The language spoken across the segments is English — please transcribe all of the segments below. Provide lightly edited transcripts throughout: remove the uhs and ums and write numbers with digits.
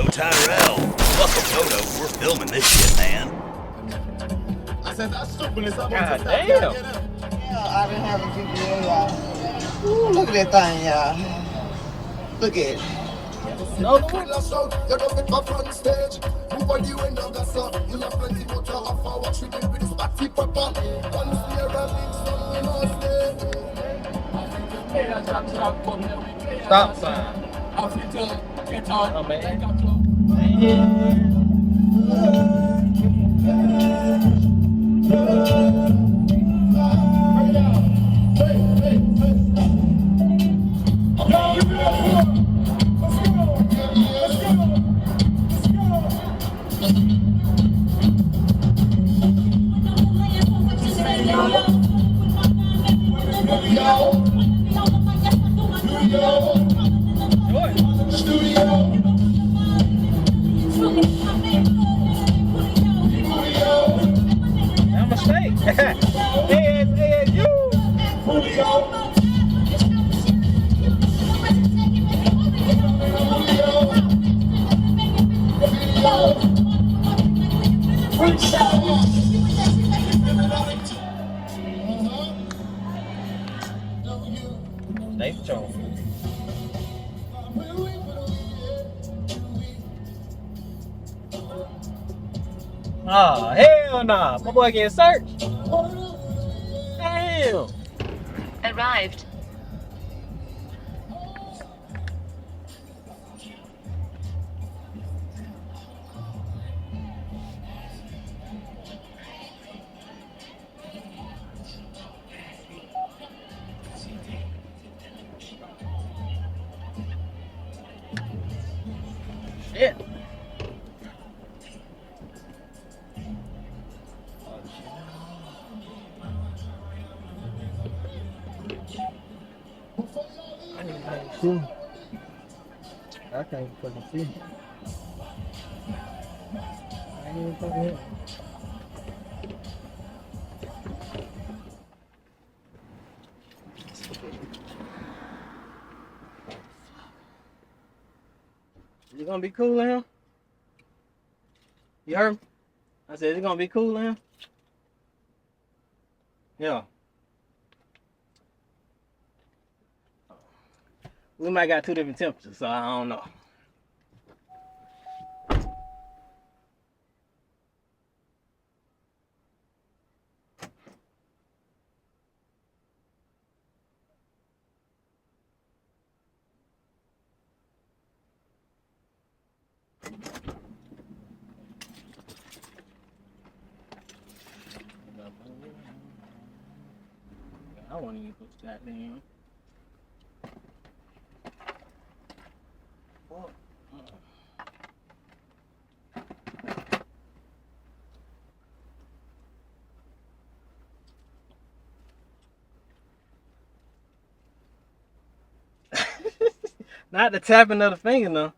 Yo, Tyrell. Fuck Toto. We're filming this shit, man. I said that's stupid. It's God damn. Yeah, I didn't have a GPA, y'all. Ooh, look at that thing, y'all. Look at it. No, You don't get back on stage. Move on you and don't gas up. You have plenty more to offer. What we do with this party proper. One spear and mix some we must stay. stop sign. Oh, man. No mistake. Hey, you. Stay strong. Oh, hell nah. My boy getting searched. Damn. Arrived. Shit. I need to make sure. I can't fucking see. I ain't even fucking here. You gonna be cool in him? You heard me? I said, it's gonna be cool in him? Yeah. We might got two different temperatures, so I don't know. I want to use those goddamn. Not the tapping of the finger, no.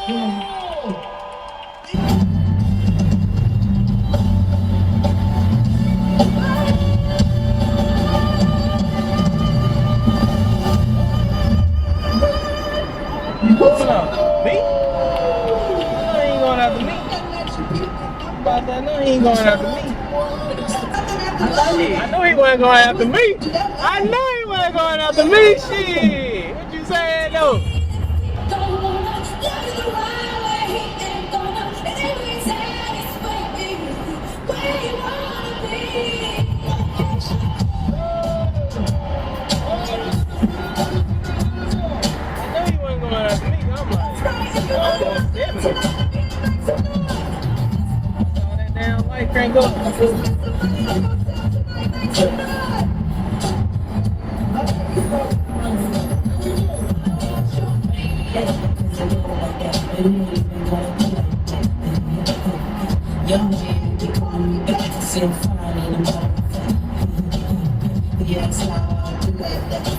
Going out me? No, he ain't going after me. About that, no, he ain't going after me. I know he wasn't going after me. I know he wasn't going after me. Shit. What you saying though? I know he wasn't going after me. I'm like, I'm going to 70. Saw that damn light crank up. Young man, they call me back, so fine in the yes, I do like that. The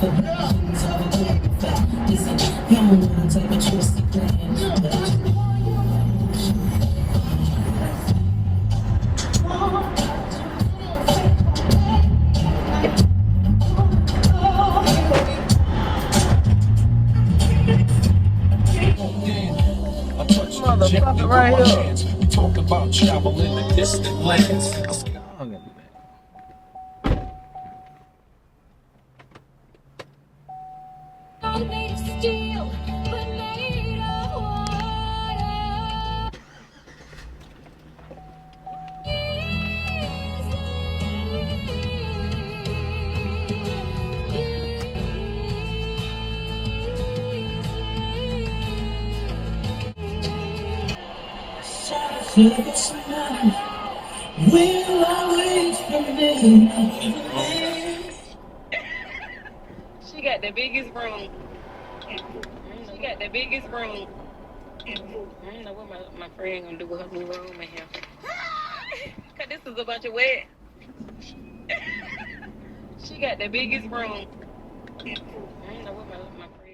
things are very fat. Listen, you don't want to take a trusty plan. Motherfucker right here. Talk about travel in the distant lands. I'm gonna be back. Made of steel, but made of water. We'll always prevail. She got the biggest room. She got the biggest room. I don't know what my friend gonna do with her new room in here. Cause this is a bunch of wet. She got the biggest room. I don't know what my friend.